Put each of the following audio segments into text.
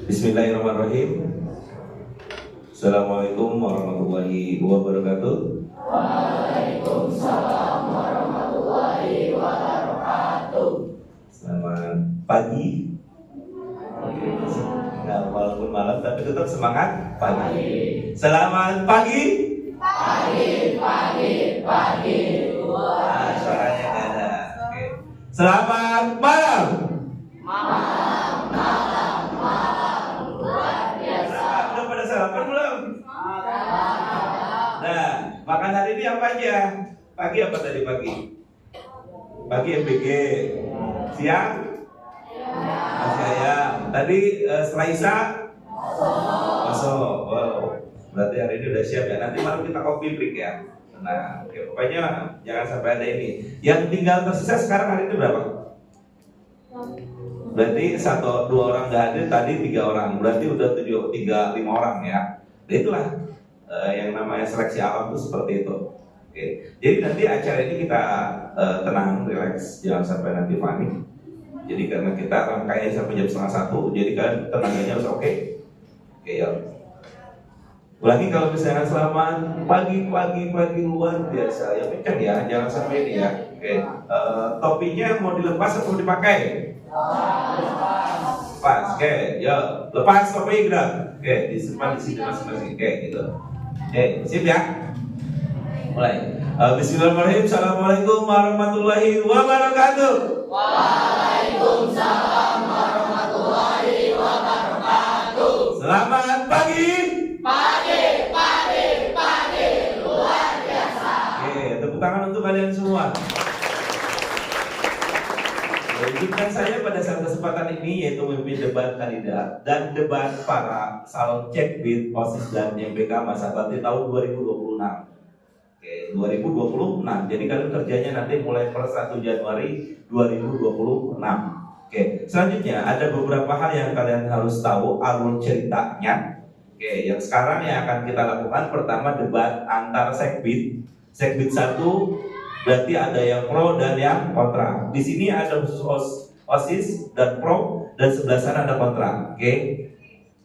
Bismillahirrahmanirrahim. Assalamualaikum warahmatullahi wabarakatuh. Waalaikumsalam warahmatullahi wabarakatuh. Selamat pagi. Nah, walaupun malam tapi tetap semangat pagi. Selamat pagi. Pagi. Nah, suaranya nggak ada. Oke. Selamat malam. Malam. Luar biasa. Udah pada sarapan belum? Nah, makan hari ini apa aja? Pagi apa tadi pagi? Pagi MBG. Siang? Masih ayam. Tadi setelah Isya? Bakso. Wow. Berarti hari ini udah siap ya. Nanti malam kita kopi break ya. Nah, oke. Pokoknya jangan sampai ada ini. Yang tinggal tersisa sekarang hari ini berapa? Berarti 1-2 orang nggak hadir, tadi 3 orang. Berarti udah 5 orang ya. Nah, itulah yang namanya seleksi alam itu seperti itu. Oke. Jadi nanti acara ini kita tenang, relax, jangan sampai nanti panik. Jadi karena kita rangkainya sampai jam 12:30, jadi kalian tenaganya harus oke. Oke ya. Ulangi kalau misalnya selamat pagi luar biasa. Ya kencang ya, jangan sampai ini ya. Oke. Topinya mau dilepas atau dipakai? Lepas. Oke, ya. Lepas topi gerak. Oke, disimpan di sini masing-masing. Oke, gitu. Oke, sip ya. Mulai. Bismillahirrahmanirrahim. Assalamualaikum warahmatullahi wabarakatuh. Waalaikumsalam warahmatullahi wabarakatuh. Selamat pagi. Pagi. Luar biasa. Oke, tepuk tangan untuk kalian semua. Izinkan saya pada saat kesempatan ini yaitu memimpin debat kandidat dan debat para calon cekbid OSIS dan MBK masa bakti tahun 2026. Oke, 2026. Jadi kalian kerjanya nanti mulai per 1 Januari 2026. Oke, selanjutnya ada beberapa hal yang kalian harus tahu alur ceritanya. Oke, yang sekarang yang akan kita lakukan pertama debat antar sekbid. Sekbid 1 berarti ada yang pro dan yang kontra. Di sini ada khusus OSIS dan pro dan sebelah sana ada kontra. Oke.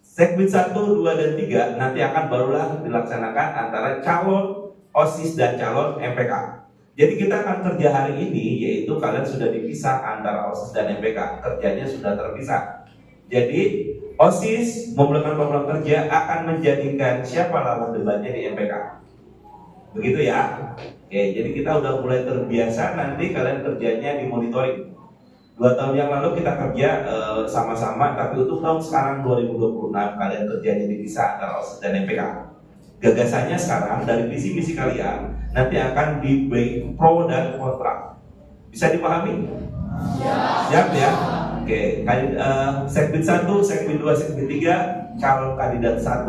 Sekbid 1, 2 dan 3 nanti akan barulah dilaksanakan antara calon OSIS dan calon MPK. Jadi kita akan kerja hari ini yaitu kalian sudah dipisah antara OSIS dan MPK. Kerjanya sudah terpisah. Jadi OSIS memulakan program kerja akan menjadikan siapa lawan debatnya di MPK. Begitu ya. Oke, jadi kita udah mulai terbiasa nanti kalian kerjanya di monitoring. 2 tahun yang lalu kita kerja sama-sama, tapi untuk tahun sekarang 2026 kalian kerjanya dipisah antara OSIS dan MPK. Gagasannya sekarang dari visi-misi kalian nanti akan dibagi pro dan kontra. Bisa dipahami? Siap ya? Oke, sekbid 1, sekbid 2, sekbid 3 calon kandidat 1,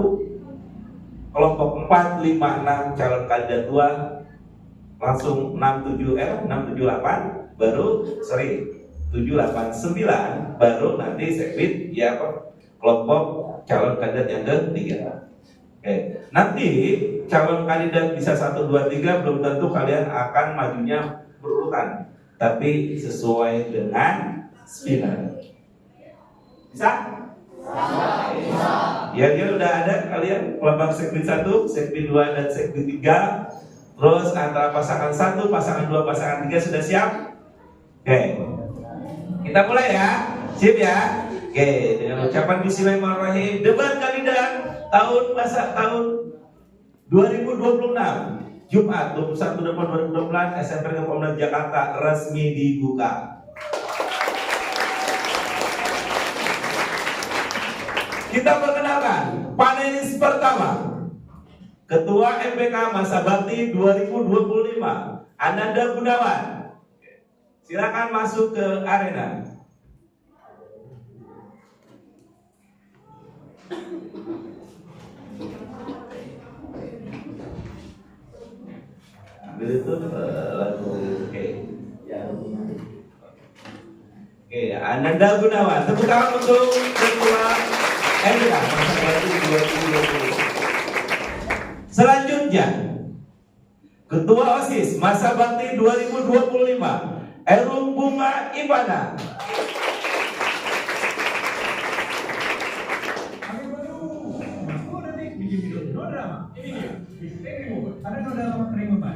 kelompok 4, 5, 6 calon kandidat 2, langsung 678 baru 789 baru nanti sekbid ya kelompok calon kandidat yang ketiga. Oke, nanti calon kandidat bisa 1, 2, 3 belum tentu kalian akan majunya berurutan, tapi sesuai dengan spinner. Bisa? Ya, dia udah ada kalian kelompok sekbid 1, sekbid 2 dan sekbid 3. Terus antara pasangan 1, pasangan 2, pasangan 3 sudah siap? Oke. Kita mulai ya. Siap ya? Oke, dengan ucapan bismillahirrahmanirrahim, debat kandidat tahun 2026 Jumat 21 Desember 2024 SMP Negeri Jakarta resmi dibuka. Kita perkenalkan panelis pertama, Ketua MPK Masa Bakti 2025, Ananda Gunawan. Silakan masuk ke arena. Ambil itu lagu oke, Ananda Gunawan. Tepuk tangan untuk Ketua MPK Masa Bakti 2025. Selanjutnya, Ketua OSIS Masa Bakti 2025, Erum Bunga Ivana. Kami baru masuk nanti bikin video drama. Ini dia, mistake remover. Ada drama remover.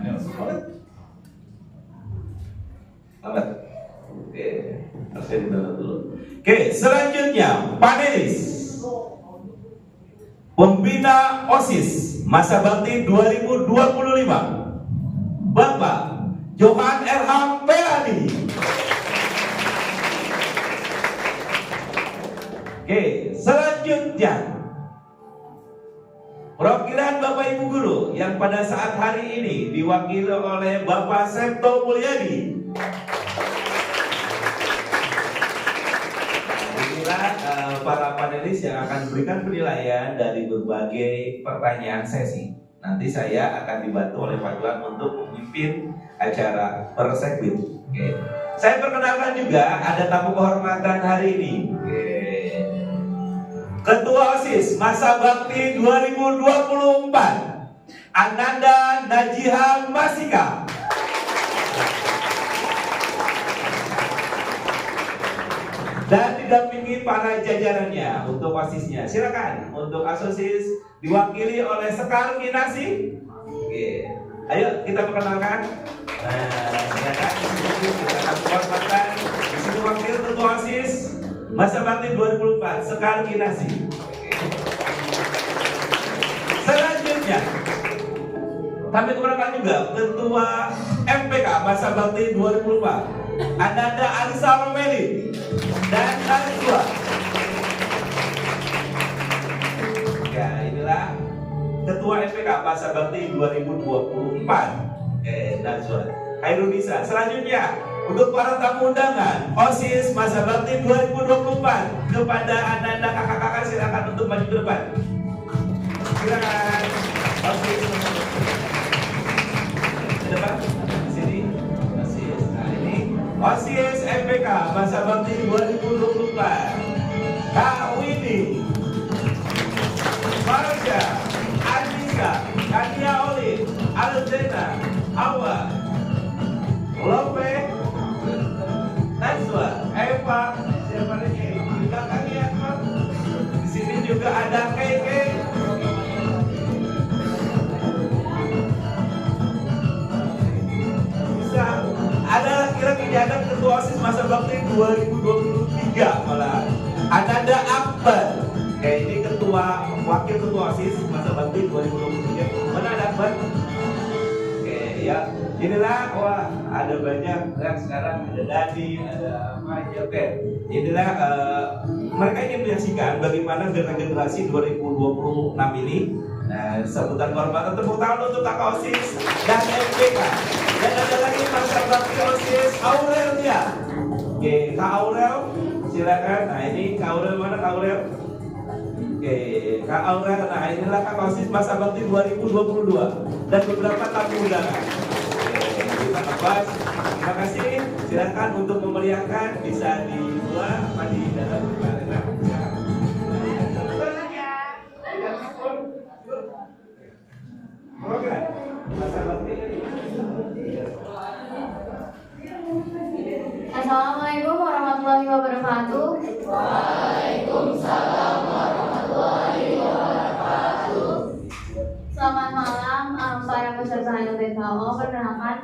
Lambat. Oke, harus saya download dulu. Oke, selanjutnya panelis pembina OSIS masa bakti 2025, Bapak Johan Erham Pelani. Oke, selanjutnya perwakilan Bapak Ibu Guru yang pada saat hari ini diwakili oleh Bapak Septo Mulyadi. Inilah para panelis yang akan memberikan penilaian dari berbagai pertanyaan sesi. Nanti saya akan dibantu oleh Pak Johan untuk memimpin acara Persekwit. Oke. Saya perkenalkan juga ada tamu kehormatan hari ini. Oke. Ketua OSIS Masa Bakti 2024, Ananda Najiha Masika. Dan didampingi para jajarannya untuk OSISnya. Silakan untuk ASOSIS diwakili oleh Sekar Kinasi. Oke. Ayo kita perkenalkan. Silakan kita akan perkenalkan. Di sini wakil Ketua OSIS Masa Bakti 2004 Sekar Kinasi. Selanjutnya kami perkenalkan juga Ketua MPK Masa Bakti 2004 Ananda Alisa Romeli dan Najwa. Ya, inilah Ketua MPK Masa Bakti 2024 Najwa Hairunisa. Selanjutnya untuk para tamu undangan OSIS Masa Bakti 2024 kepada Ananda kakak-kakak silakan untuk maju ke depan. Silakan OSIS ke depan. Di sini OSIS. Nah ini OSIS MPK Masa Bakti 2024 Kak Winnie, Marsha, Anissa, Kania Olin, Alzena, Awa, Lope, Najwa, Eva, siapa lagi? Di belakangnya Eva. Di sini juga ada Keke. Bisa ada kira-kira ada Ketua OSIS Masa Bakti 2023 malah. Ananda Akbar. Kayak ini wakil Ketua OSIS Masa Bakti 2023. Mana ada Akbar? Oke, ya. Inilah, wah ada banyak kan sekarang, ada Dadi, ada apa aja. Oke, inilah mereka ingin menyaksikan bagaimana generasi 2026 ini. Nah, sambutan kehormatan, tepuk tangan untuk Kakak OSIS dan MPK. Dan ada lagi Masa Bakti OSIS Aurelnya. Oke, Kak Aurel, silakan. Nah ini Kak Aurel, mana Kak Aurel? Oke, Kak Aurel. Nah inilah Kakak OSIS Masa Bakti 2022 dan beberapa tamu undangan. Terima kasih. Silakan untuk memeriahkan, bisa di luar apa di dalam arena. Assalamualaikum warahmatullahi wabarakatuh. Waalaikumsalam warahmatullahi wabarakatuh. Selamat malam para peserta LBKO. Perkenalkan,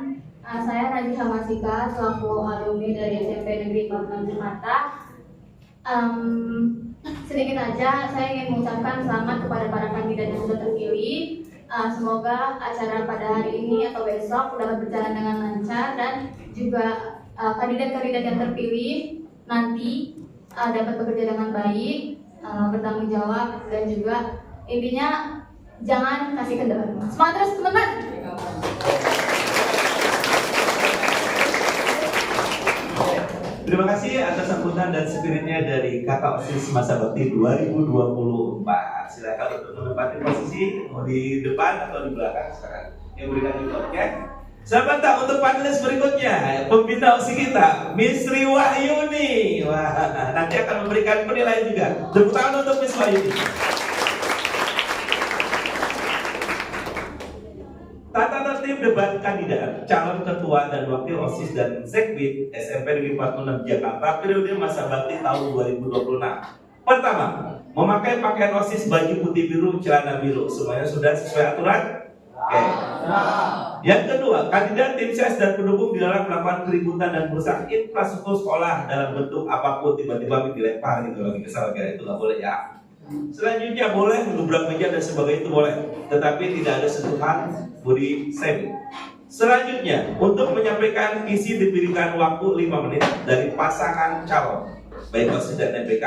saya Najiha Masika selaku alumni dari SMP Negeri 46 Jakarta. Sedikit aja saya ingin mengucapkan selamat kepada para kandidat yang sudah terpilih. Semoga acara pada hari ini atau besok dapat berjalan dengan lancar dan juga kandidat-kandidat yang terpilih nanti dapat bekerja dengan baik, bertanggung jawab dan juga intinya jangan kasih kendor. Semangat terus teman-teman. Terima kasih atas sambutan dan spiritnya dari Kakak OSIS Masa Bakti 2024. Silakan untuk menempati posisi mau di depan atau di belakang sekarang. Yang berikan juga, oke? Selamat datang untuk panelis berikutnya, pembina OSIS kita, Miss Sri Wahyuni. Wah, nanti akan memberikan penilaian juga. Tepuk tangan untuk Miss Wahyuni. Tata tertib debat kandidat calon ketua dan wakil OSIS dan Sekbid SMP Negeri 46 Jakarta periode masa bakti tahun 2026. Pertama, memakai pakaian OSIS baju putih biru, celana biru. Semuanya sudah sesuai aturan? Oke. Yang kedua, kandidat tim ses dan pendukung dilarang melakukan keributan dan merusak infrastruktur sekolah dalam bentuk apapun, tiba-tiba dilempar gitu lagi kesal kayak itu nggak boleh ya. Selanjutnya boleh menggebrak meja dan sebagainya, itu boleh, tetapi tidak ada sentuhan body shaming. Selanjutnya, untuk menyampaikan visi diberikan waktu 5 menit dari pasangan calon baik OSIS dan MPK.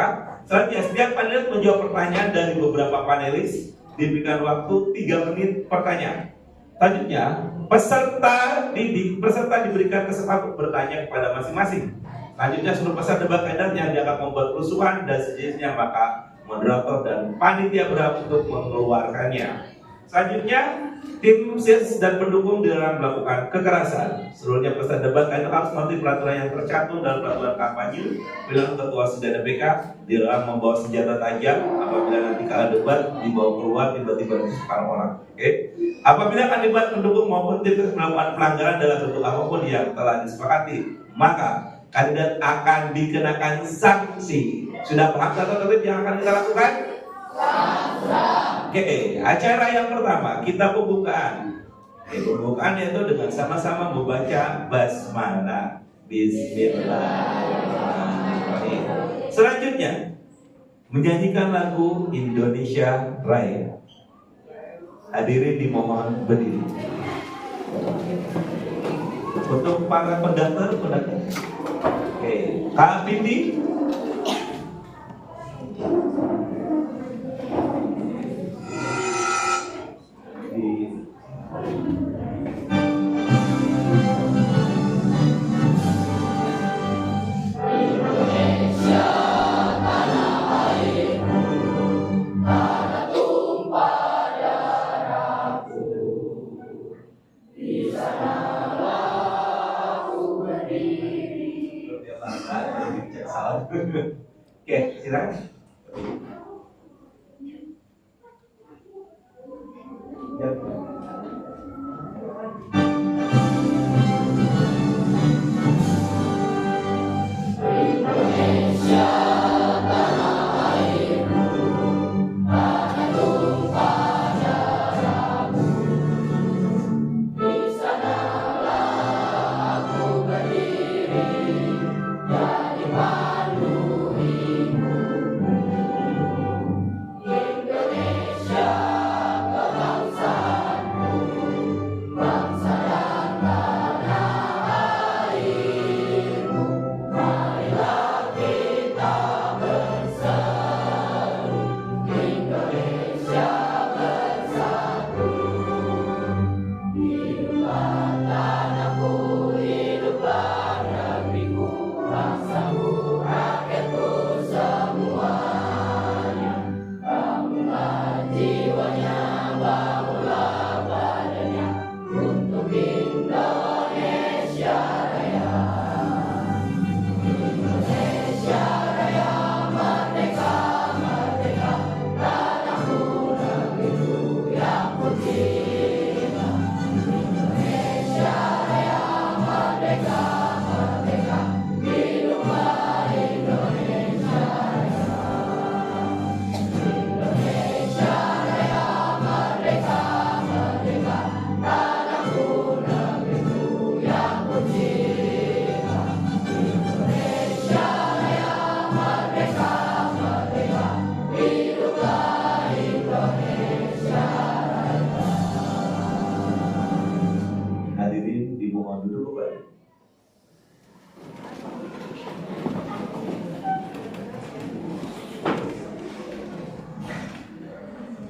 Selanjutnya, setiap kandidat menjawab pertanyaan dari beberapa panelis, diberikan waktu 3 menit pertanyaan. Selanjutnya, peserta diberikan kesempatan untuk bertanya kepada masing-masing. Selanjutnya, seluruh peserta debat kandidat yang dianggap membuat kerusuhan dan sejenisnya, maka moderator dan panitia berhak untuk mengeluarkannya. Selanjutnya, tim ses dan pendukung dilarang melakukan kekerasan. Seluruhnya peserta debat kandidat harus mengerti peraturan yang tercantum dalam peraturan kampanye. Bila ketua OSIS dan MPK dilarang membawa senjata tajam apabila nanti kala debat dibawa keluar tiba-tiba disusahkan orang. Oke? Apabila kandidat pendukung maupun tim ses melakukan pelanggaran dalam bentuk apapun yang telah disepakati, maka kandidat akan dikenakan sanksi. Sudah paham tata tertib yang akan kita lakukan? Oke, acara yang pertama kita pembukaan. Pembukaan yaitu dengan sama-sama membaca basmalah. Bismillahirrahmanirrahim. Selanjutnya, menyanyikan lagu Indonesia Raya. Hadirin dimohon berdiri. Untuk para pendaftar. Oke, Kak Bindi. Oke, silakan. Ya.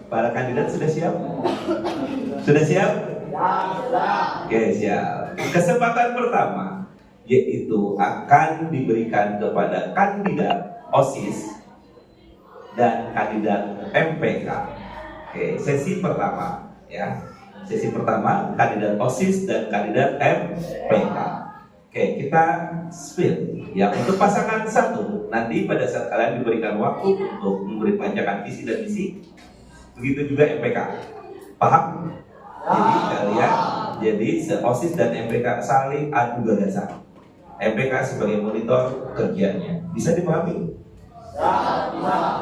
Para kandidat sudah siap? Sudah siap? Oke, siap. Kesempatan pertama yaitu akan diberikan kepada kandidat OSIS dan kandidat MPK. Oke, sesi pertama ya. Sesi pertama kandidat OSIS dan kandidat MPK. Oke, kita spill ya. Untuk pasangan satu, nanti pada saat kalian diberikan waktu untuk memberi pancakan visi dan misi, begitu juga MPK. Paham? Jadi kalian OSIS dan MPK saling adu gagasan. MPK sebagai monitor kerjanya. Bisa dipahami?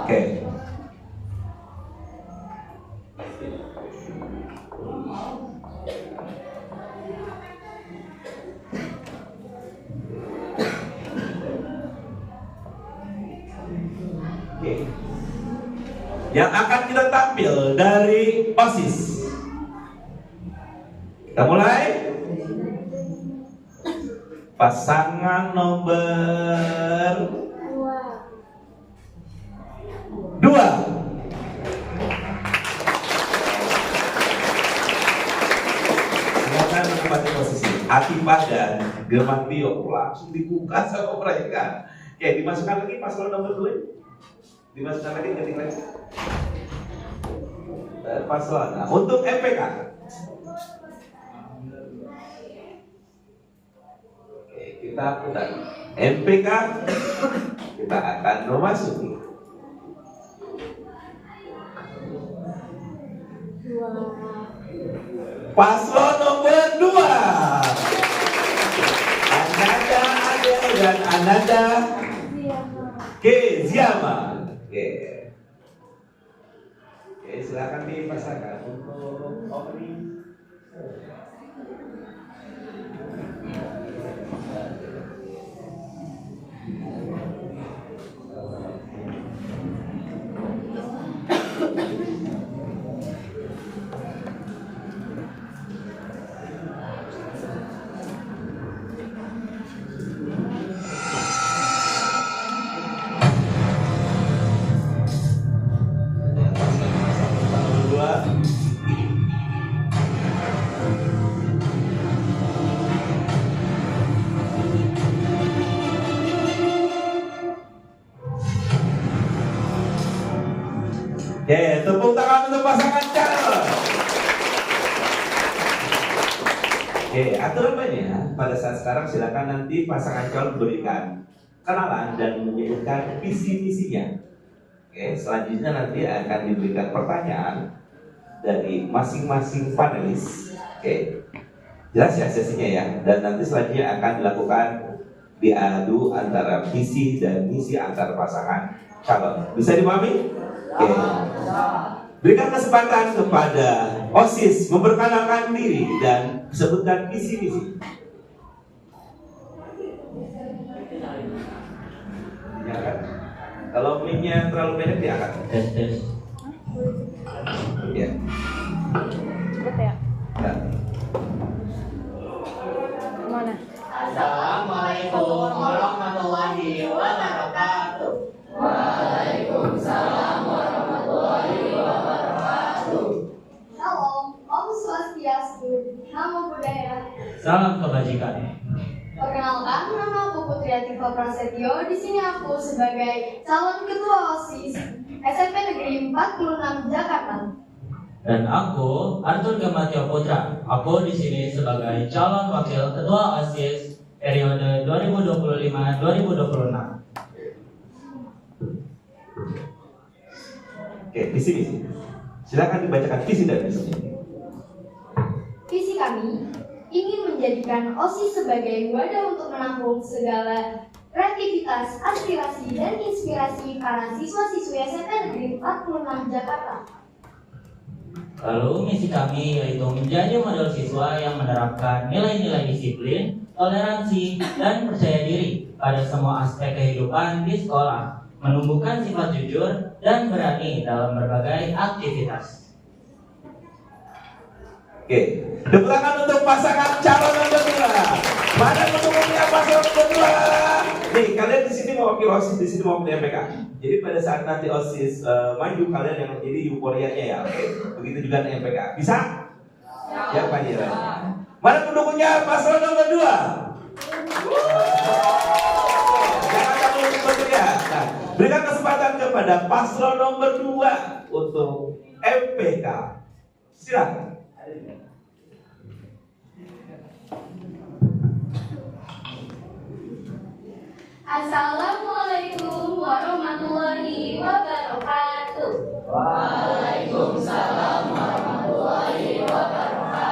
Oke. Yang akan kita tampil dari OSIS. Kita mulai. Pasangan nomor 2. Silakan menempati posisi. Atifah dan German Tio langsung dibuka sama mereka. Oke, dimasukkan lagi paslon nomor 2. Dimasukkan lagi, ketik lagi. Paslon. Nah, untuk MPK. Oke, kita putar. MPK kita akan memasuki paslon nomor 2. Ananda Adel dan Ananda Keziama. Oke, silakan dipasangkan untuk opening. Oke, tepuk tangan untuk pasangan calon. Oke, aturan mainnya pada saat sekarang silakan nanti pasangan calon berikan kenalan dan menyebutkan visi misinya. Oke, selanjutnya nanti akan diberikan pertanyaan dari masing-masing panelis. Oke, jelas ya sesinya ya. Dan nanti selanjutnya akan dilakukan diadu antara visi dan misi antar pasangan calon. Bisa dipahami? Oke. Berikan kesempatan kepada OSIS memperkenalkan diri dan sebutkan visi misi. Diangkat. Kalau mic-nya terlalu pendek diangkat. Tes. Ya. Cepet ya? Ya. Mana? Assalamualaikum warahmatullahi wabarakatuh. Waalaikumsalam warahmatullahi wabarakatuh. Shalom, Om Swastiastu, Namo Buddhaya. Salam kebajikan. Perkenalkan, nama aku Putri Atifah Prasetyo. Di sini aku sebagai calon ketua OSIS SMP Negeri 46 Jakarta. Dan aku Arthur Gamatio Putra. Aku di sini sebagai calon wakil ketua OSIS periode 2025-2026. Oke, visi misi. Silakan dibacakan visi dan misinya. Visi kami ingin menjadikan OSIS sebagai wadah untuk menampung segala kreativitas, aspirasi, dan inspirasi para siswa-siswi SMP Negeri 46 Jakarta. Lalu misi kami yaitu menjadi model siswa yang menerapkan nilai-nilai disiplin, toleransi, dan percaya diri pada semua aspek kehidupan di sekolah, menumbuhkan sifat jujur dan berani dalam berbagai aktivitas. Oke, tepuk tangan untuk pasangan calon nomor 2. Mana pendukungnya paslon nomor 2? Nih, kalian di sini mewakili OSIS, di sini mewakili MPK. Jadi pada saat nanti OSIS maju, kalian yang menjadi euforianya ya. Oke, begitu juga dengan MPK. Bisa? Ya, panggilan. Mana pendukungnya paslon nomor 2? Jangan kamu berteriak. Nah, berikan kesempatan kepada paslon nomor 2 untuk MPK. Silakan. Assalamualaikum warahmatullahi wabarakatuh. Waalaikumsalam warahmatullahi wabarakatuh.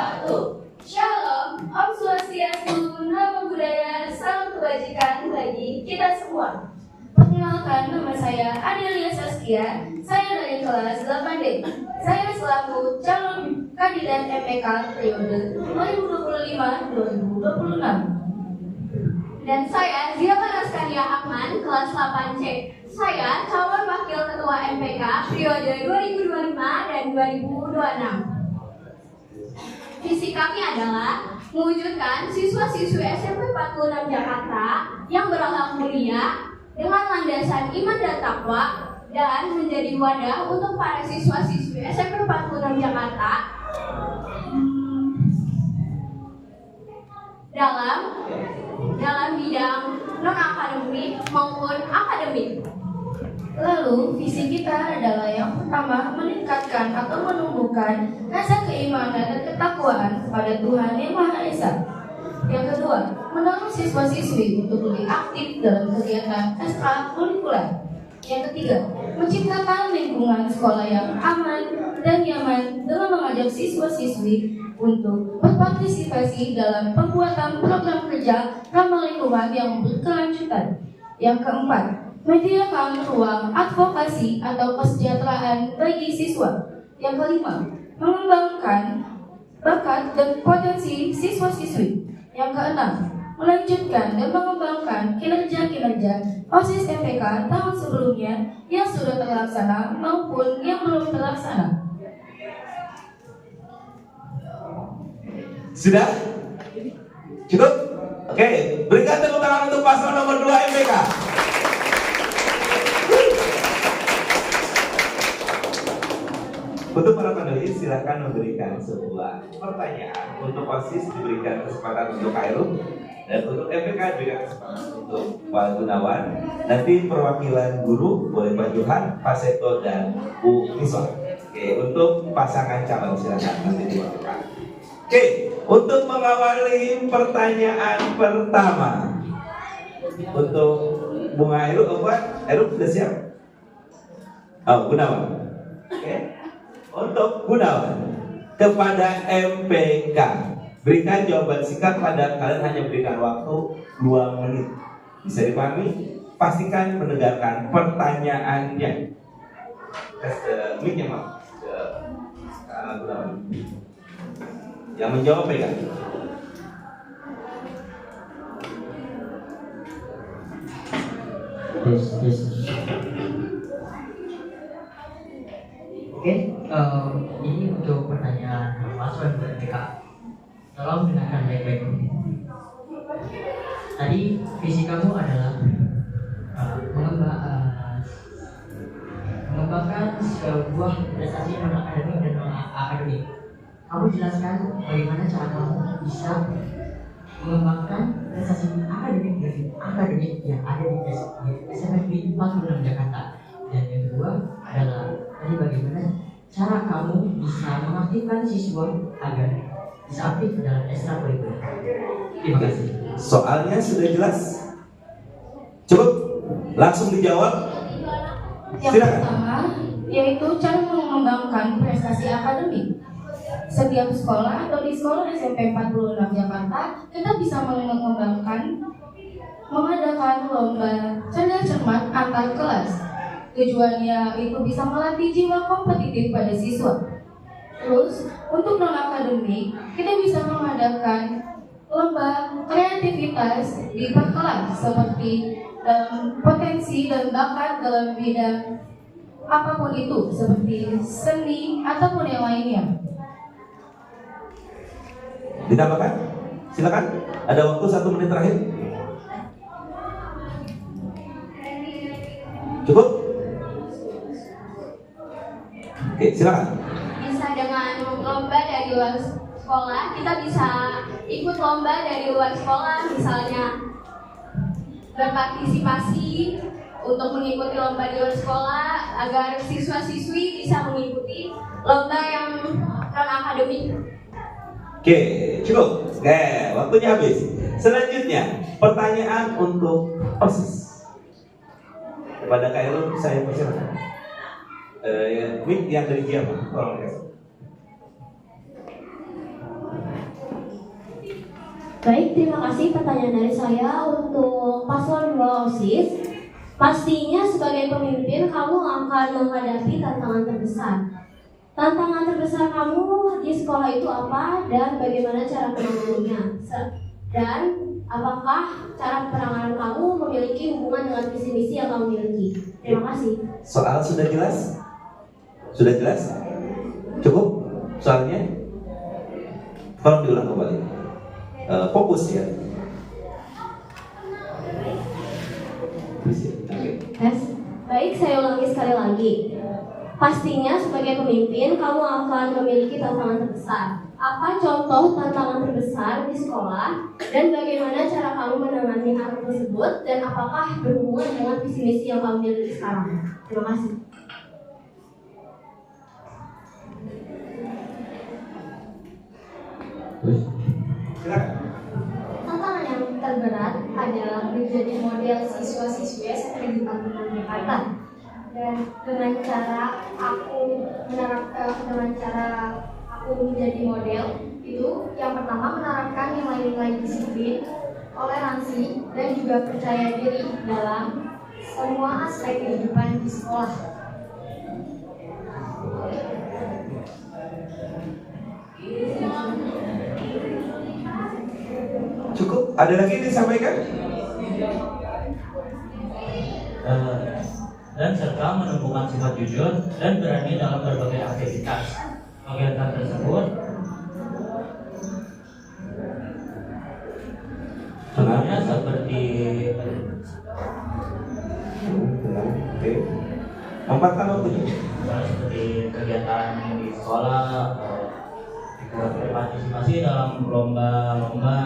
Siswa. Perkenalkan, nama saya Adelia Saskia. Saya dari kelas 8D. Saya selaku calon kandidat MPK periode 2025-2026. Dan saya Zilma Raskania Akman, kelas 8C. Saya calon wakil ketua MPK periode 2025 dan 2026. Visi kami adalah mewujudkan siswa-siswi SMP 46 Jakarta yang berakhlak mulia dengan landasan iman dan takwa, dan menjadi wadah untuk para siswa-siswi SMP 46 Jakarta dalam bidang non-akademik maupun akademik. Lalu, visi kita adalah yang pertama, meningkatkan atau menumbuhkan rasa keimanan dan ketakwaan kepada Tuhan Yang Maha Esa. Yang kedua, mendorong siswa-siswi untuk lebih aktif dalam kegiatan ekstrakurikuler. Yang ketiga, menciptakan lingkungan sekolah yang aman dan nyaman dengan mengajak siswa-siswi untuk berpartisipasi dalam pembuatan program kerja ramah lingkungan yang berkelanjutan. Yang keempat, menyediakan ruang advokasi atau kesejahteraan bagi siswa. Yang kelima, mengembangkan bakat dan potensi siswa-siswi. Yang keenam, melanjutkan dan mengembangkan kinerja-kinerja OSIS MPK tahun sebelumnya yang sudah terlaksana maupun yang belum terlaksana. Sudah? Cukup? Oke, berikan tepuk tangan untuk paslon nomor 2 MPK. Untuk para panelis, silakan memberikan sebuah pertanyaan. Untuk OSIS diberikan kesempatan untuk Khairul, dan untuk MPK diberikan kesempatan untuk Pak Gunawan. Nanti perwakilan guru boleh Pak Johan, Pak Seto, dan Bu Miswa. Oke, untuk pasangan calon silakan nanti diwakilkan. Oke, untuk mengawali pertanyaan pertama, untuk Bunga Heru, apa? Heru sudah siap? Oh, Gunawan. Oke. Untuk Gunawan, kepada MPK, berikan jawaban singkat, pada kalian hanya berikan waktu 2 menit. Bisa dipahami? Pastikan mendengarkan pertanyaannya. Tes mic-nya, Pak. Gunawan. Yang menjawab pegang. Oke, ini untuk pertanyaan paslon MPK. Tolong dengarkan baik-baik. Tadi visi kamu adalah mengembangkan sebuah prestasi non akademik dan non akademik. Kamu jelaskan bagaimana cara kamu bisa mengembangkan prestasi akademik dan akademik yang ada di SMP 46 Jakarta. Dan yang kedua adalah tadi bagaimana cara kamu bisa mengaktifkan siswa agar bisa aktif dalam ekstrakurikuler. Terima kasih. Soalnya sudah jelas. Cukup, langsung dijawab. Yang Silakan. pertama, yaitu cara mengembangkan prestasi akademik. Setiap sekolah atau di sekolah SMP 46 Jakarta, kita bisa mengadakan lomba cerdas cermat antar kelas. Tujuannya itu bisa melatih jiwa kompetitif pada siswa. Terus, untuk non-akademik, kita bisa mengadakan lomba kreativitas di per kelas, seperti potensi dan bakat dalam bidang apapun itu, seperti seni ataupun yang lainnya. Ditambahkan? Silakan. Ada waktu 1 menit terakhir. Cukup? Oke, silakan. Bisa dengan lomba dari luar sekolah, kita bisa ikut lomba dari luar sekolah, misalnya berpartisipasi untuk mengikuti lomba di luar sekolah agar siswa-siswi bisa mengikuti lomba yang non-akademik. Oke, cukup. Oke, waktunya habis. Selanjutnya, pertanyaan untuk OSIS. Kepada Khairul, saya persilakan. Mic yang dari dia, Pak. Tolong, guys. Baik, terima kasih pertanyaan dari saya untuk paslon 2 OSIS. Pastinya sebagai pemimpin kamu akan menghadapi tantangan terbesar. Tantangan terbesar kamu di sekolah itu apa dan bagaimana cara menanganinya? Dan apakah cara penanganan kamu memiliki hubungan dengan visi misi yang kamu miliki? Terima kasih. Soal sudah jelas? Sudah jelas? Cukup soalnya? Tolong diulang kembali. Fokus ya. Tes. Baik, saya ulangi sekali lagi. Pastinya sebagai pemimpin kamu akan memiliki tantangan terbesar. Apa contoh tantangan terbesar di sekolah dan bagaimana cara kamu menangani hal tersebut dan apakah berhubungan dengan visi misi yang kamu miliki sekarang? Terima kasih. Silakan. Tantangan yang terberat adalah menjadi model siswa-siswi SMP di Kabupaten Jakarta. Dan dengan cara aku menjadi model itu yang pertama menerapkan nilai-nilai disiplin, toleransi, dan juga percaya diri dalam semua aspek kehidupan di sekolah. Cukup? Ada lagi yang disampaikan? Dan serta menumbuhkan sifat jujur dan berani dalam berbagai aktivitas. Kegiatan tersebut contohnya seperti Mempertahankan waktunya. seperti kegiatan di sekolah, ikut berpartisipasi dalam lomba-lomba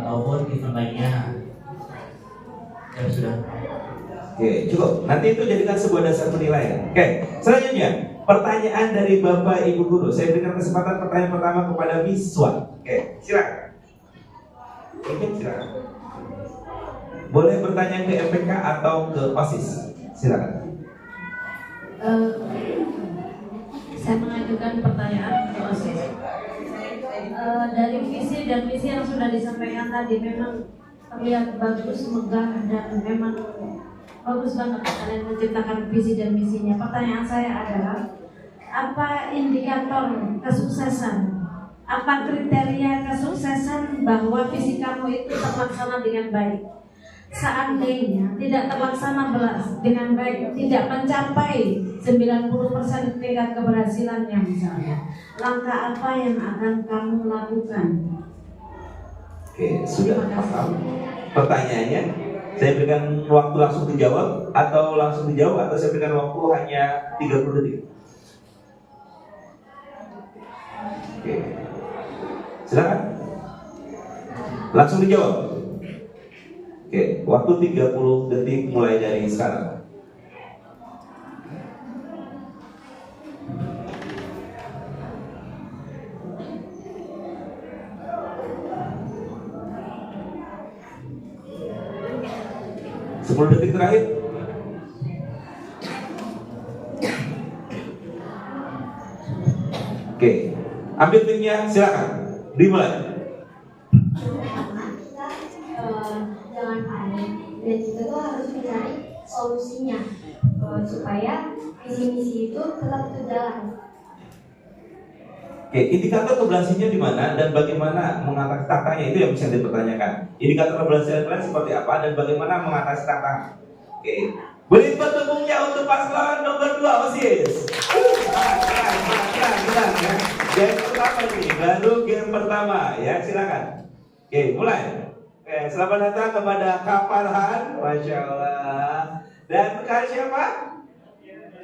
ataupun event lainnya. Ya sudah. Oke, cukup. Nanti itu jadikan sebuah dasar penilaian. Oke, selanjutnya pertanyaan dari Bapak Ibu Guru. Saya berikan kesempatan pertanyaan pertama kepada Miswa. Oke, silakan. Oke, silakan. Boleh bertanya ke MPK atau ke OSIS. Silakan. Saya mengajukan pertanyaan ke OSIS. Dari visi dan misi yang sudah disampaikan tadi memang terlihat bagus, megah, dan memang bagus banget kalian menciptakan visi dan misinya. Pertanyaan saya adalah, apa indikator kesuksesan? Apa kriteria kesuksesan bahwa visi kamu itu terlaksana dengan baik? Seandainya tidak terlaksana dengan baik, tidak mencapai 90% tingkat keberhasilannya misalnya, langkah apa yang akan kamu lakukan? Oke, sudah paham. Pertanyaannya, saya berikan waktu langsung dijawab atau langsung dijawab atau saya berikan waktu hanya 30 detik. Oke. Silakan. Langsung dijawab. Oke, waktu 30 detik mulai dari sekarang. Sepuluh detik terakhir. Oke, ambil mic-nya, silakan. Dimulai. Jangan panik dan kita tuh harus mencari solusinya supaya visi misi itu tetap berjalan. Oke, indikator keberhasilannya di mana dan bagaimana mengatasi tantangannya itu yang bisa dipertanyakan. Indikator keberhasilan kalian seperti apa dan bagaimana mengatasi tantangan. Oke, beri tepungnya untuk paslon nomor 2 OSIS. Keren ya. Game pertama nih, baru game pertama ya, silakan. Oke, mulai. Oke, selamat datang kepada Kak Farhan, Masya Allah. Dan Kak siapa?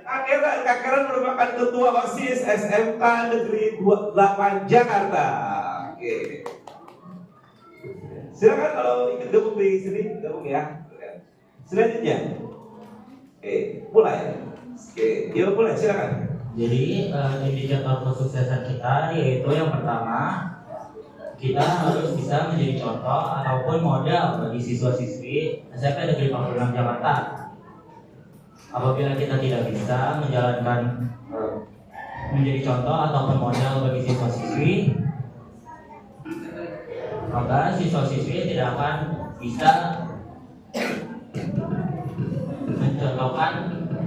Kak Karen merupakan ketua OSIS SMK Negeri 8 Jakarta. Oke. Silakan kalau ikut gabung di sini, gabung ya. Selanjutnya. Oke, mulai. Oke, yuk mulai, silakan. Jadi indikator kesuksesan kita yaitu yang pertama, kita harus bisa menjadi contoh ataupun model bagi siswa-siswi SMP Negeri 46 Jakarta. Apabila kita tidak bisa menjalankan menjadi contoh ataupun model bagi siswa-siswi, maka siswa-siswi tidak akan bisa mencontohkan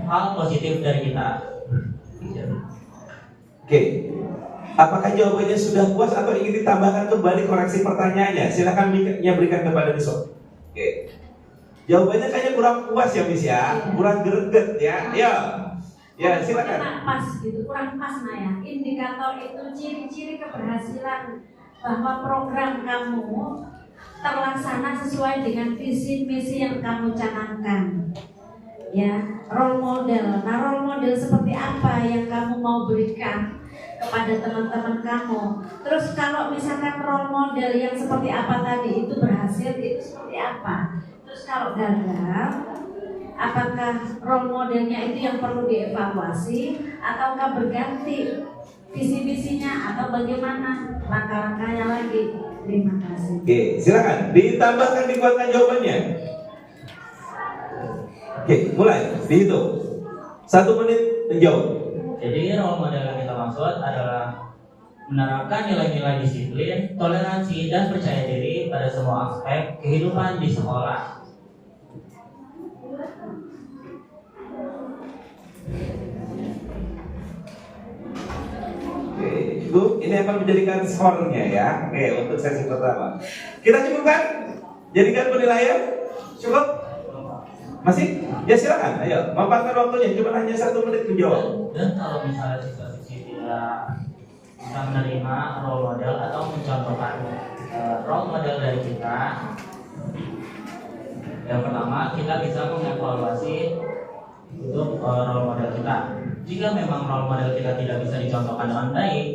hal positif dari kita. Oke. Apakah jawabannya sudah puas atau ingin ditambahkan kembali koreksi pertanyaannya? Silakan berikan kepada Miso. Oke. Jawabannya kayaknya kurang puas ya, Miss ya. Kurang greget ya. Ya. Ya, silakan. Kurang pas gitu, kurang pas Naya. Indikator itu ciri-ciri keberhasilan bahwa program kamu terlaksana sesuai dengan visi misi yang kamu canangkan. Ya, role model. Nah, role model seperti apa yang kamu mau berikan kepada teman-teman kamu? Terus kalau misalkan role model yang seperti apa tadi itu berhasil, itu seperti apa? Terus kalau gagal, apakah role modelnya itu yang perlu dievaluasi ataukah berganti visi-visinya atau bagaimana langkah-langkahnya lagi? Terima kasih. Oke, silakan ditambahkan, dikuatkan jawabannya. Oke, mulai dihitung. 1 menit menjawab. Jadi role model yang kita maksud adalah menerapkan nilai-nilai disiplin, toleransi, dan percaya diri pada semua aspek kehidupan di sekolah. Oke, cukup. Ini akan menjadikan skornya ya. Oke, untuk sesi pertama. Kita cukupkan? Jadikan penilaian? Cukup? Masih? Ya silakan. Ayo, mampatkan waktunya. Cuma hanya 1 menit menjawab. Dan kalau misalnya siswa-siswi tidak bisa menerima role model atau mencontohkan role model dari kita, yang pertama kita bisa mengevaluasi untuk role model kita. Jika memang role model kita tidak bisa dicontohkan dengan baik,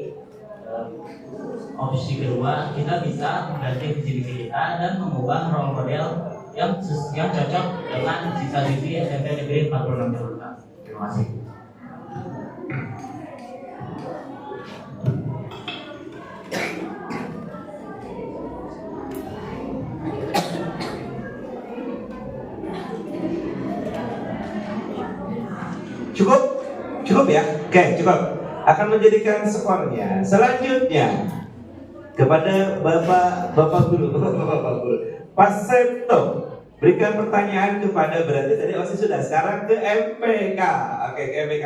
opsi kedua kita bisa mengganti visi-misi kita dan mengubah role model yang cocok dengan siswa-siswi SMP Negeri 46 Jakarta. Terima kasih. Cukup? Cukup ya? Oke, cukup. Akan menjadikan skornya. Selanjutnya kepada Bapak Guru. Pak Septo, berikan pertanyaan kepada, berarti tadi OSIS sudah, sekarang ke MPK. Oke, ke MPK.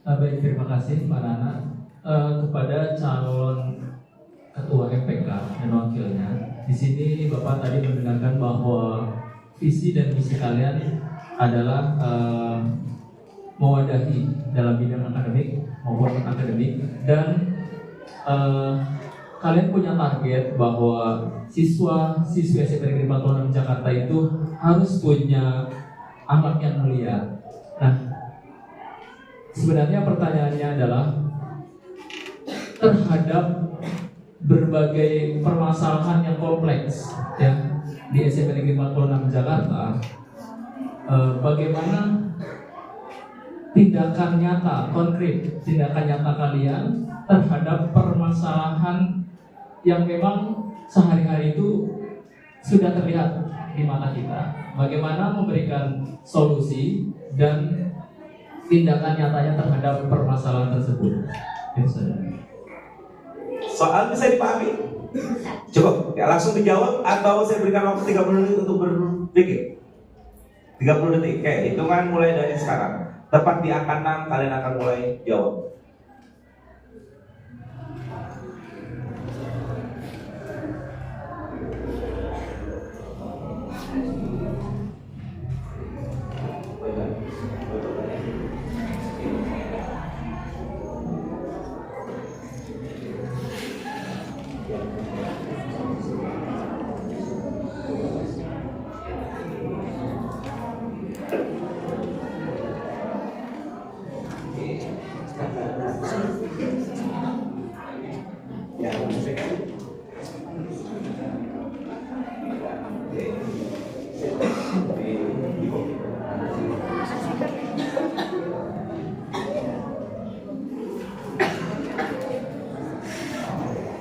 Baik, terima kasih Pak Nana. Kepada calon ketua MPK dan wakilnya, di sini Bapak tadi mendengarkan bahwa visi dan misi kalian adalah mewadahi dalam bidang akademik maupun akademik, dan kalian punya target bahwa siswa-siswi SMP Negeri 46 Jakarta itu harus punya akhlak yang mulia. Nah, sebenarnya pertanyaannya adalah terhadap berbagai permasalahan yang kompleks ya di SMP Negeri 46 Jakarta, bagaimana tindakan nyata, konkret tindakan nyata kalian terhadap permasalahan yang memang sehari-hari itu sudah terlihat di mata kita. Bagaimana memberikan solusi dan tindakan nyatanya terhadap permasalahan tersebut. Soal bisa dipahami? Cukup, ya, langsung dijawab atau saya berikan waktu 30 menit untuk berpikir? 30 detik, oke, hitungan mulai dari sekarang. Tepat di angka 6 kalian akan mulai jawab.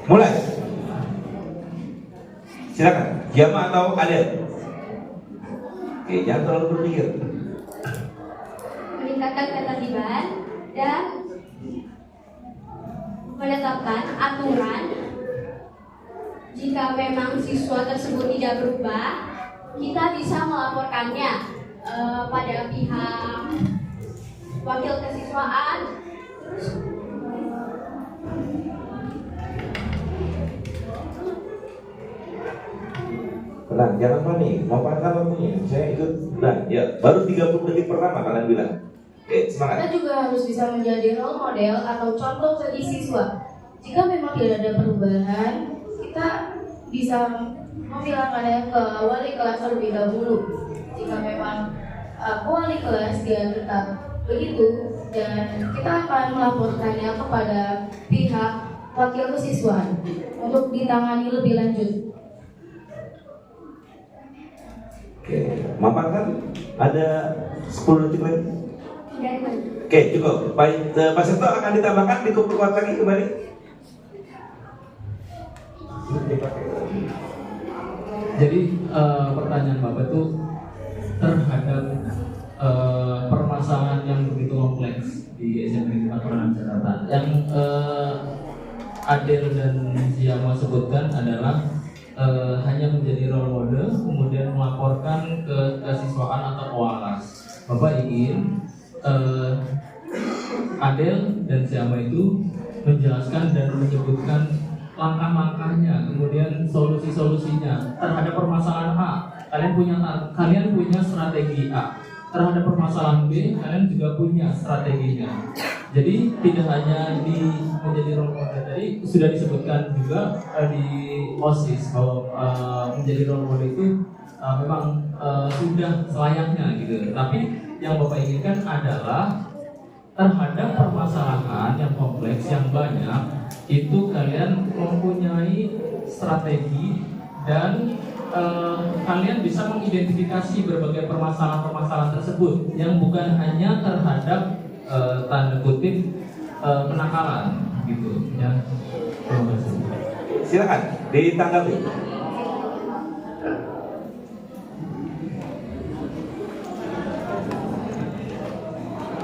Mulai. Silakan. Jama atau Adel? Oke, jangan terlalu berpikir. Meningkatkan ketertiban dan menetapkan aturan jika memang siswa tersebut tidak berubah, kita bisa melaporkannya pada pihak wakil kesiswaan. Terus tenang, jangan panik, manfaatkan waktunya. Saya ikut. Nah, ya, baru 30 detik pertama kalian bilang. Oke, semangat. kita juga harus bisa menjadi role model atau contoh bagi siswa. Jika memang tidak ada perubahan, kita bisa membilangkannya ke wali kelas terlebih dahulu. Jika memang wali kelas dia tetap begitu, dan kita akan melaporkannya kepada pihak wakil kesiswaan untuk ditangani lebih lanjut. Oke, manfaatkan. Ada 10 detik lagi. Oke, cukup. Pak Seto akan ditambahkan, dikuat lagi kembali. Jadi pertanyaan Bapak itu terhadap permasalahan yang begitu kompleks di SMP 4 Perangan Jakarta. Yang Adel dan Siama sebutkan adalah hanya menjadi role model, kemudian melaporkan ke kesiswaan atau koalas. Bapak ingin Adel dan Siama itu menjelaskan dan menyebutkan langkah-langkahnya, kemudian solusi-solusinya terhadap permasalahan A. Kalian punya strategi A. Terhadap permasalahan B, kalian juga punya strateginya. Jadi tidak hanya menjadi role model. Tadi sudah disebutkan juga di OSIS bahwa menjadi role model itu memang sudah selayaknya gitu. Tapi yang Bapak inginkan adalah terhadap permasalahan yang kompleks yang banyak itu kalian mempunyai strategi dan kalian bisa mengidentifikasi berbagai permasalahan-permasalahan tersebut yang bukan hanya terhadap tanda kutip kenakalan gitu ya. Terima kasih. Silakan ditanggapi.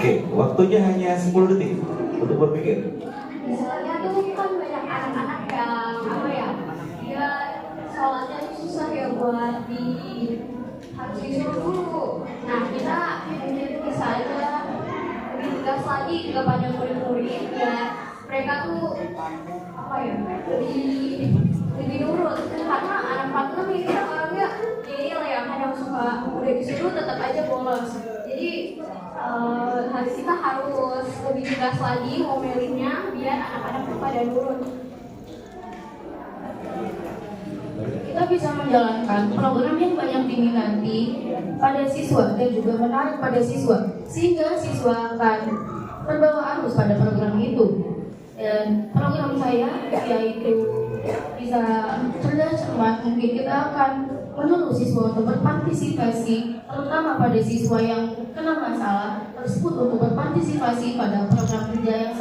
Oke, waktunya hanya 10 detik untuk berpikir. Misalnya tuh kan banyak anak-anak yang dia sholatnya tuh susah ya buat harus disuruh dulu. Nah kita mungkin bisa aja lebih tegas lagi kepada murid-murid ya, mereka tuh lebih nurut, karena anak 46 ini orangnya gini lah ya, kadang suka udah disuruh tetap aja bolos. Jadi kita harus lebih tegas lagi ngomelinnya biar anak-anak tuh pada nurut. Kita bisa menjalankan program yang banyak diminati pada siswa dan juga menarik pada siswa, sehingga siswa akan terbawa arus pada program itu. Dan program saya yaitu bisa cerdas cermat, mungkin kita akan menuntut siswa untuk berpartisipasi, terutama pada siswa yang kena masalah tersebut untuk berpartisipasi pada program kerja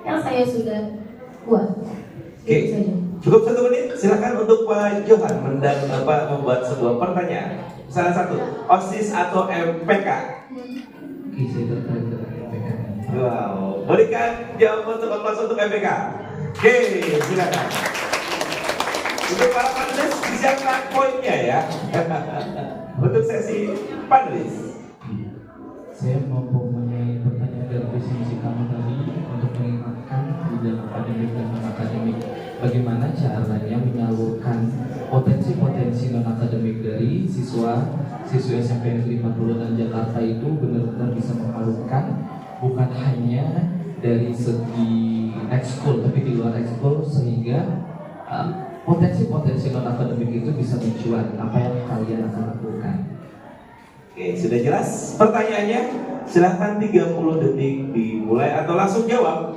yang saya sudah buat. Oke, cukup 1 menit. Silakan untuk Pak Johan membuat sebuah pertanyaan. Salah satu, OSIS atau MPK? Oke, saya tertarik dengan MPK. Wow, berikan jawaban untuk kelas untuk MPK. Oke, silakan. Untuk para panelis disiapkan poinnya ya. Untuk sesi panelis. Saya mau mempunyai pertanyaan dari visi misi kamu tadi untuk mengingatkan di dalam akademik dan non akademik. Bagaimana caranya menyalurkan potensi-potensi non akademik dari siswa SMP Negeri 46 Jakarta itu benar-benar bisa mengalurkan, bukan hanya dari segi ekskul tapi di luar ekskul, sehingga potensi-potensi non akademik itu bisa mencuat. Apa yang kalian akan lakukan? Oke, sudah jelas pertanyaannya? Silahkan 30 detik dimulai atau langsung jawab.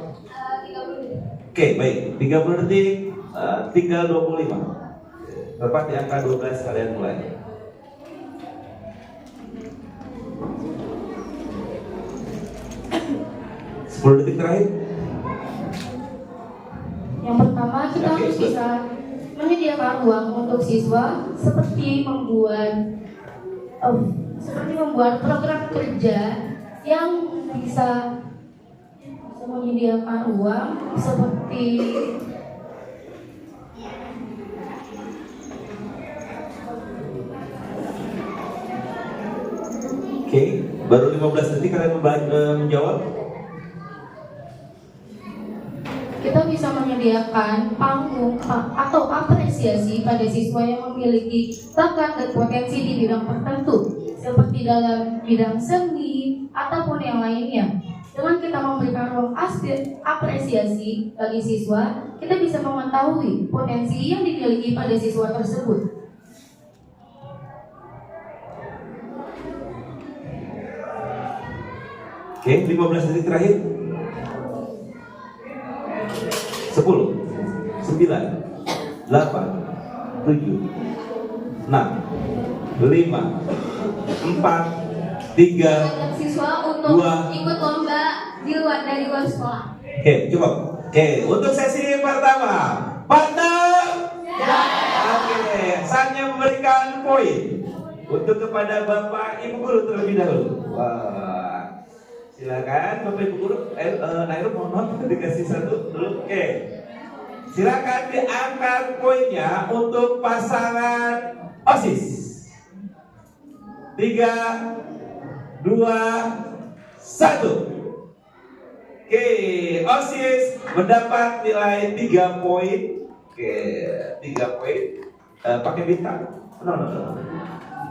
30 detik. Oke, baik. 30 detik, 3:25. Tepat di angka 12 kalian mulai. Sepuluh detik terakhir. Yang pertama kita harus bisa menyediakan ruang untuk siswa seperti membuat program kerja yang bisa menyediakan ruang seperti Baru 15 detik kalian menjawab. Kita bisa menyediakan panggung atau apresiasi pada siswa yang memiliki bakat dan potensi di bidang tertentu, seperti dalam bidang seni ataupun yang lainnya. Dengan kita memberikan ruang apresiasi bagi siswa, kita bisa mengetahui potensi yang dimiliki pada siswa tersebut. Oke, 15 detik terakhir. 10, 9, 8, 7, 6, 5, 4, 3, 2, 1. Mengajak siswa untuk ikut lomba dari luar sekolah. Oke, cukup. Oke, untuk sesi pertama, partner. Oke, saatnya memberikan poin untuk kepada Bapak Ibu Guru terlebih dahulu. Wah, silakan Bapak Ibu Guru. Nairul mohon dikasih satu dulu. Oke, silakan diangkat poinnya untuk pasangan OSIS. 3, 2, 1. Oke, OSIS mendapat nilai 3 poin. Oke, 3 poin. Pakai bintang. No.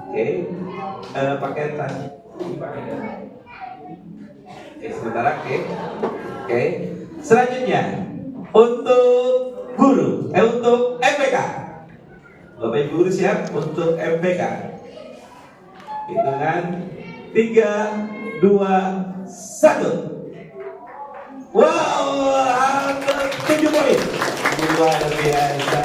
Oke, pakai tadi. Oke, sementara. Oke. Selanjutnya untuk guru, untuk MPK. Bapak Ibu guru siap untuk MPK. Hitungan 3, 2, 1. Wow, 7 poin. Luar biasa.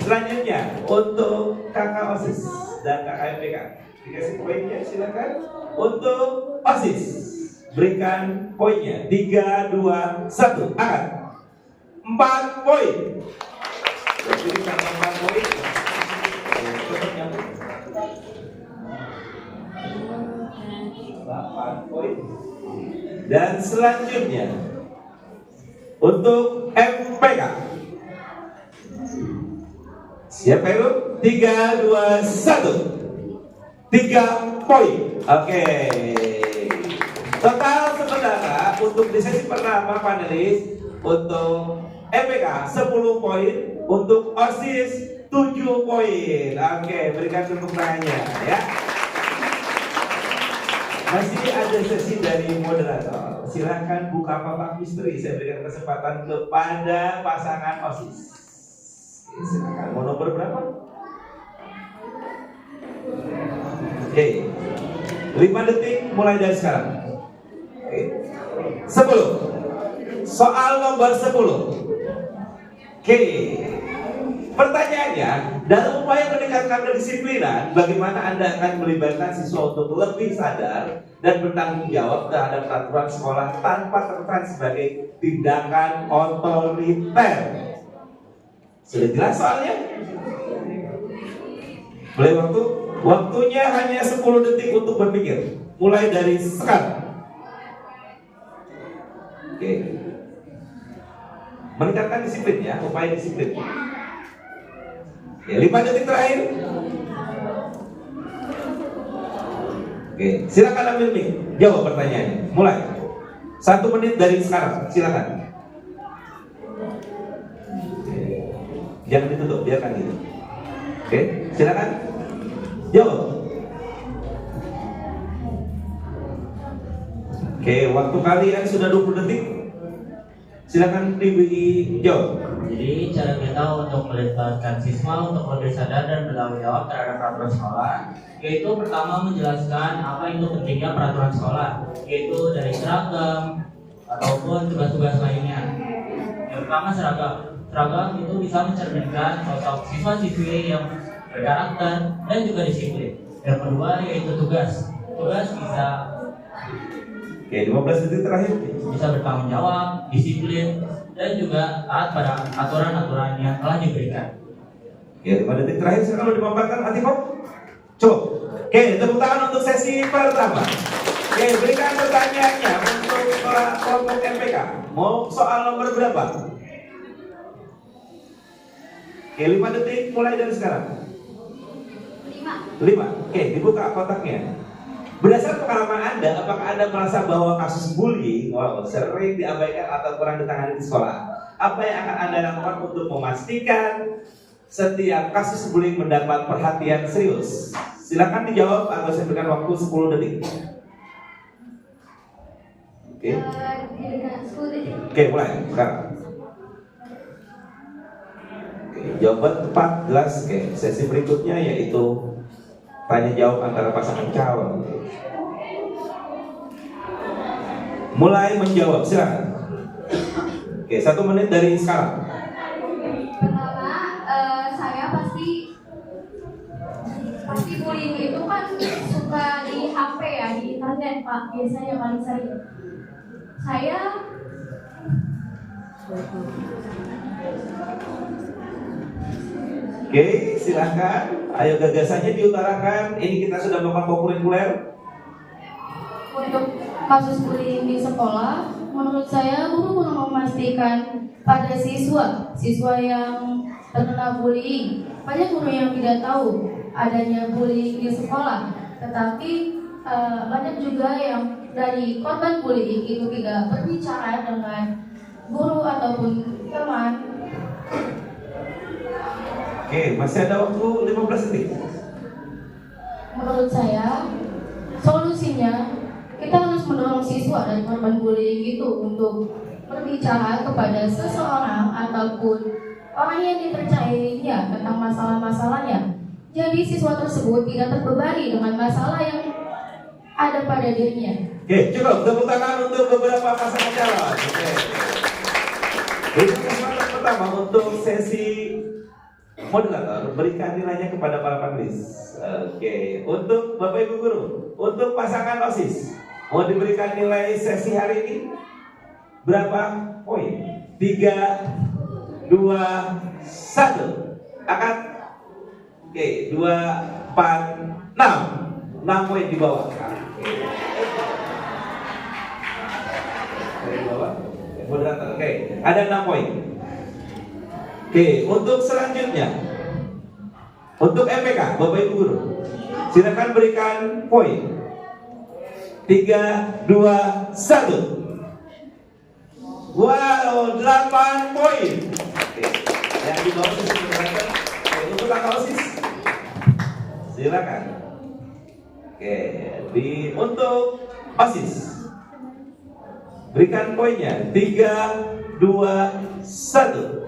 Selanjutnya untuk kakak OSIS dan kakak MPK dikasih poinnya, silakan. Untuk OSIS berikan poinnya 3, 2, 1. Angkat 4 poin. Berikan 4 poin. Tetap nyambung. 8 poin. Dan selanjutnya untuk MPK. Siap Heru? 3, 2, 1. 3 poin. Oke. Total sebenarnya untuk di sesi pertama panelis untuk MPK 10 poin, untuk OSIS 7 poin. Oke, berikan tepuk tangannya ya. Masih ada sesi dari moderator. Silahkan buka kotak misteri. Saya berikan kesempatan kepada pasangan OSIS. Oke, silakan. Mau nomor berapa? Oke, 5 detik mulai dari sekarang. Oke. 10. Soal nomor 10. Oke. Pertanyaannya, dalam upaya meningkatkan kedisiplinan, bagaimana Anda akan melibatkan siswa untuk lebih sadar dan bertanggung jawab terhadap peraturan sekolah tanpa terkesan sebagai tindakan otoriter? Sudah jelas soalnya? Mulai waktunya hanya 10 detik untuk berpikir. Mulai dari sekarang. Oke. Meningkatkan disiplin ya, upaya disiplin. Oke, 5 detik terakhir. Oke, silakan ambil mic. Jawab pertanyaannya. Mulai. 1 menit dari sekarang. Silakan. Jangan ditutup, biarkan gitu. Oke, silakan. Jawab. Oke, waktu kalian sudah 20 detik. Silakan dijawab. Jadi cara kita untuk melibatkan siswa untuk lebih sadar dan bertanggung jawab terhadap peraturan sekolah, yaitu pertama menjelaskan apa itu pentingnya peraturan sekolah, yaitu dari seragam ataupun tugas-tugas lainnya. Yang pertama seragam. Seragam itu bisa mencerminkan sosok siswa-siswi yang berkarakter dan juga disiplin. Yang kedua yaitu tugas. Tugas bisa 15 detik terakhir. Bisa bertanggung jawab, disiplin, dan juga taat pada aturan-aturan yang telah diberikan. Ya, 5 detik terakhir saya kalau dimaparkan Atifok. Coba. Oke, tepuk tangan untuk sesi pertama. Oke, berikan pertanyaannya untuk kelompok MPK. Mau soal nomor berapa? Oke, 5 detik mulai dari sekarang. 5 5. Oke, dibuka kotaknya. Berdasarkan pengalaman Anda, apakah Anda merasa bahwa kasus bullying sering diabaikan atau kurang ditangani di sekolah? Apa yang akan Anda lakukan untuk memastikan setiap kasus bullying mendapat perhatian serius? Silakan dijawab atau saya berikan waktu 10 detik. Oke. Oke, mulai sekarang. Oke, jawaban tepat jelas. Oke, sesi berikutnya yaitu tanya jawab antara pasangan calon. Mulai menjawab, silakan. Oke, 1 menit dari sekarang. Pertama, saya pasti bullying itu kan suka di HP ya, di internet Pak, biasanya paling sering. Saya Oke, silakan. Ayo gagasannya diutarakan. Ini kita sudah melakukan kokurikuler. untuk kasus bullying di sekolah, menurut saya guru perlu memastikan pada siswa yang terkena bullying. Banyak guru yang tidak tahu adanya bullying di sekolah, tetapi banyak juga yang dari korban bullying itu tidak berbicara dengan guru ataupun teman. Oke, masih ada waktu 15 detik. Menurut saya, solusinya kita harus mendorong siswa dan korban bullying itu untuk berbicara kepada seseorang ataupun orang yang dipercayainya tentang masalah-masalahnya. Jadi siswa tersebut tidak terbebani dengan masalah yang ada pada dirinya. Oke, cukup. Tepuk tangan untuk beberapa pasangan calon. Oke. Ini kesempatan pertama untuk sesi moderator, berikan nilainya kepada para panelis. Oke, untuk Bapak Ibu Guru, untuk pasangan OSIS, mau diberikan nilai sesi hari ini berapa poin? 3, 2, 1. Angkat. Oke, 2, 4, 6. 6 poin di bawah. Dari bawah. Moderator. Oke, ada 6 poin. Oke, untuk selanjutnya, untuk MPK, Bapak Ibu Guru, silakan berikan poin. 3, 2, 1. Wow, 8 poin. Oke, yang di bawah silakan. Untuk kakak OSIS, silakan. Oke, untuk OSIS, berikan poinnya. 3, 2, 1.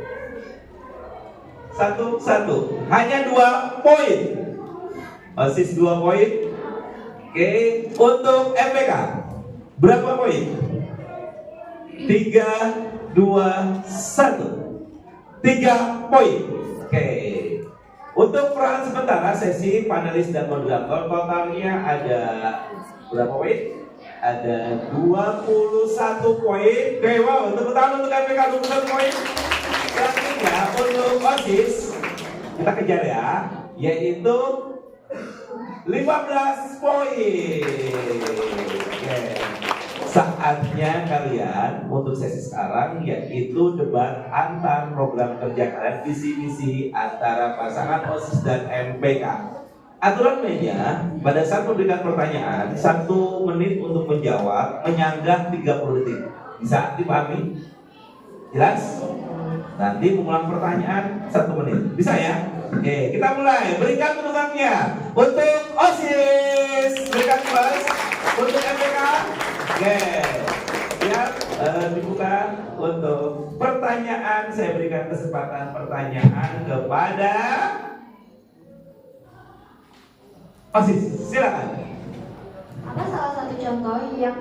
1, hanya 2 poin. OSIS 2 poin. Oke, untuk MPK berapa poin? 3, 2, 1. 3 poin. Oke. Untuk peran sementara sesi panelis dan moderator totalnya ada berapa poin? Ada 21 poin. Oke, wow, tepuk tangan untuk MPK 21 poin. Selanjutnya untuk OSIS kita kejar ya, yaitu 15 poin. Oke. Saatnya kalian untuk sesi sekarang yaitu debat antar program kerja kalian, visi misi antara pasangan OSIS dan MPK. Aturan mainnya, pada saat memberikan pertanyaan 1 menit untuk menjawab, menyanggah 30 detik. Bisa dipahami? Jelas? Nanti mengulang pertanyaan 1 menit. Bisa ya? Oke, kita mulai. Berikan tepuk tangannya untuk OSIS. Berikan plus untuk MPK. Oke, siap. Dibuka untuk pertanyaan. Saya berikan kesempatan pertanyaan kepada OSIS. Silakan. Apa salah satu contoh yang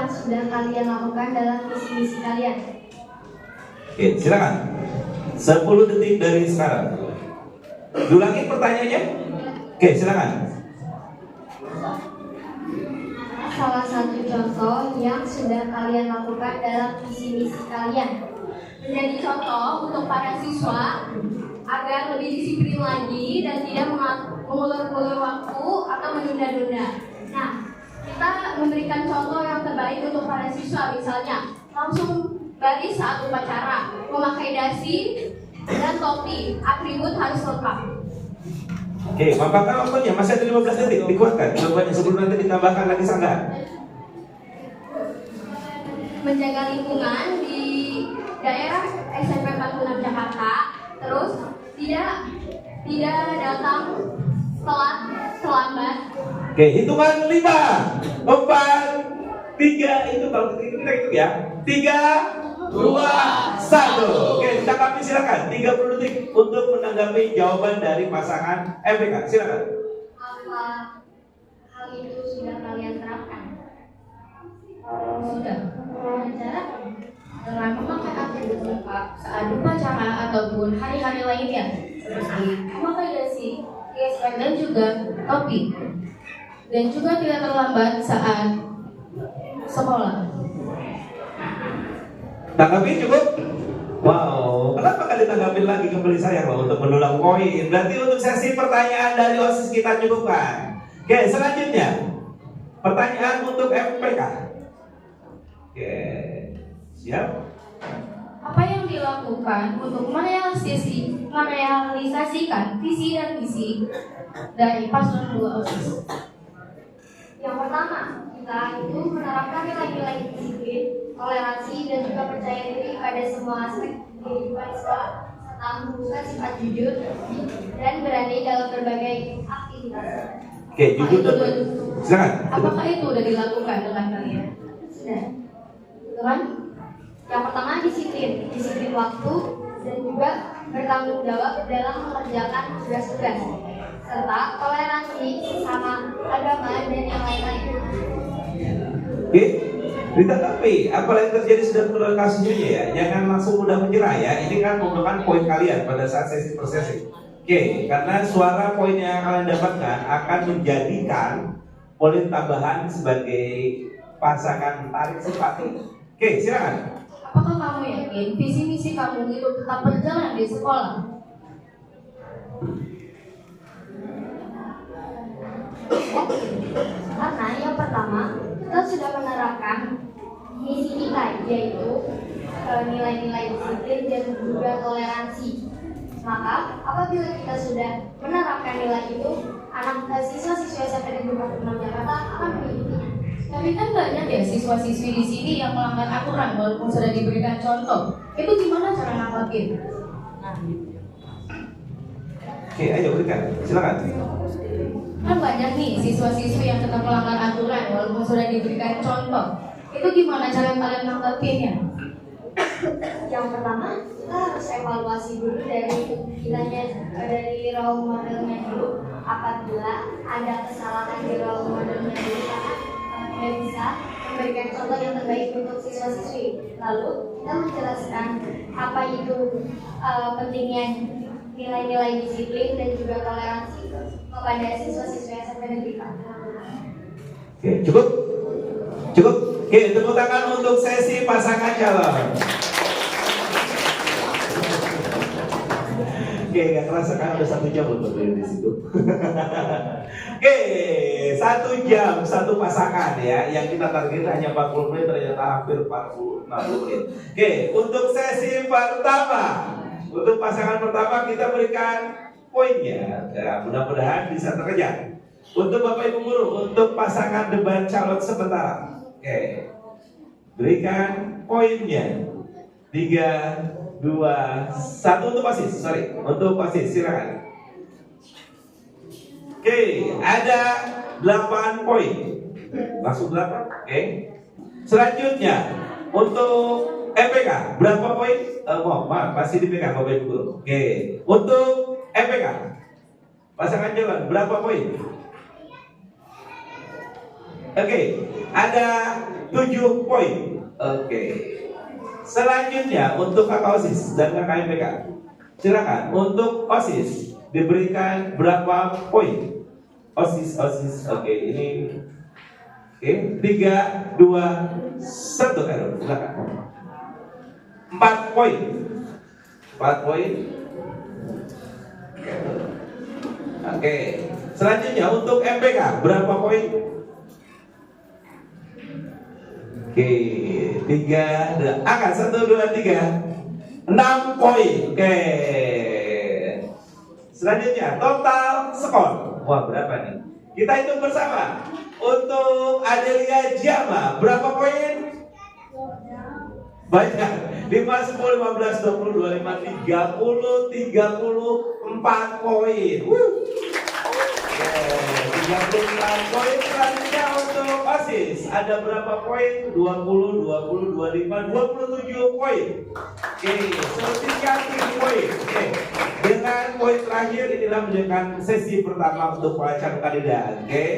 sudah kalian lakukan dalam visi misi kalian? Oke, silakan. 10 detik dari sekarang. Diulangi pertanyaannya. Oke, silakan. Salah satu contoh yang sudah kalian lakukan dalam visi misi kalian. Menjadi contoh untuk para siswa agar lebih disiplin lagi dan tidak mengulur-ulur waktu atau menunda-nunda. Nah, kita memberikan contoh yang terbaik untuk para siswa, misalnya langsung baris saat upacara, memakai dasi dan topi, atribut harus lengkap. Oke, mampangkan waktunya, masih ada 15 detik, dikuatkan jawabannya sebelum nanti ditambahkan lagi sanggahan. Menjaga lingkungan di daerah SMP 46 Jakarta, terus tidak datang telat terlambat. Oke, hitungan 5, 4, 3, itu kalau kita hitung ya. 3, 2, 1. Oke, ditanggapi silakan. 30 detik untuk menanggapi jawaban dari pasangan MPK. Silakan. Apa hal itu sudah kalian terapkan? Sudah. Cara Dengan memakai atribut lengkap saat upacara ataupun hari-hari lainnya seperti memakai dasi, gesper dan juga topi, dan juga tidak terlambat saat sekolah. Tanggapi cukup? Wow, kenapa kali tanggapin lagi kembali saya loh untuk mendulang poin? Berarti untuk sesi pertanyaan dari OSIS kita cukupkan. Oke, selanjutnya pertanyaan untuk MPK. Oke, siap? Apa yang dilakukan untuk merealisasikan visi dan misi dari paslon 2 OSIS? yang pertama, kita itu menerapkan nilai-nilai disiplin, toleransi, dan juga percaya diri pada semua aspek kehidupan sekolah, serta membuka sifat jujur dan berani dalam berbagai aktivitas. Oke, jujur dan silakan. Apakah itu sudah dilakukan dengan kalian? Sudah. Teman, yang pertama disiplin waktu dan juga bertanggung jawab dalam mengerjakan tugas-tugas, serta toleransi sesama agama dan yang lain-lain. Oke, ditanggapi apa yang terjadi sudah menurut kasusnya ya. Jangan langsung mudah menyerah ya. Ini kan merupakan poin kalian pada saat sesi per sesi. Oke, karena suara poin yang kalian dapatkan akan menjadikan poin tambahan sebagai pasangan tarik simpati. Oke, silakan. Apakah kamu yakin visi misi kamu itu tetap berjalan di sekolah? Karena yang pertama, kita sudah menerapkan misi kita, yaitu nilai-nilai disiplin dan juga toleransi. Maka apabila kita sudah menerapkan nilai itu, siswa-siswa SMP Negeri 46 Jakarta akan mengikutinya. Tapi kan banyak ya siswa-siswi di sini yang melanggar aturan walaupun sudah diberikan contoh. Itu gimana cara nanggapin? Oke, ayo berikan. Silakan. Kan banyak nih siswa-siswi yang tetap melanggar aturan walaupun sudah diberikan contoh. Itu gimana cara kalian nanggapinnya? Yang pertama, kita harus evaluasi dulu dari role modelnya dulu. Apabila ada kesalahan di role modelnya dulu, kita bisa memberikan contoh yang terbaik untuk siswa-siswi. Lalu kita menjelaskan apa itu pentingnya nilai-nilai disiplin dan juga toleransi kepada siswa-siswa SMP Negeri 46. Oke, cukup? Cukup? Oke, tepuk tangan untuk sesi pasangan calon. Oke, nggak terasa kan udah 1 jam untuk berdiri di situ. Oke, 1 jam 1 pasangan ya. Yang kita target hanya 40 menit, ternyata hampir 60 menit. Oke, untuk sesi pertama, untuk pasangan pertama kita berikan poinnya. Ya, mudah-mudahan bisa terkejar. Untuk Bapak Ibu Guru, untuk pasangan debat calon sementara. Oke, berikan poinnya. 3, 2, 1 untuk OSIS. Untuk OSIS, silakan. Oke, ada 8 poin. Langsung 8. Oke. Selanjutnya untuk MPK berapa poin? Maaf, masih dipegang Bapak Ibu Guru. Oke. Untuk MPK pasangan jalan berapa poin? Oke, ada 7 poin. Oke. Selanjutnya untuk kakak OSIS dan kakak MPK, silakan. Untuk OSIS diberikan berapa poin? OSIS. Oke, ini. Oke, 3, 2, 1 kan? Silakan. 4 poin. 4 poin. Oke. Selanjutnya untuk MPK berapa poin? Oke, 3, angkat 1, 2, 3, 6 poin. Oke. Selanjutnya, total skor. Wah, berapa nih? Kita hitung bersama. Untuk Adelia Jama, berapa poin? Banyak. 5, 10, 15, 20, 25, 30, 34 poin. 34 poin. Selanjutnya untuk OSIS, ada berapa poin? 20, 20, 25, 27 poin. Oke, selanjutnya 7 poin. Oke. Dengan poin terakhir inilah menunjukkan sesi pertama untuk pelajar kandidat. Oke.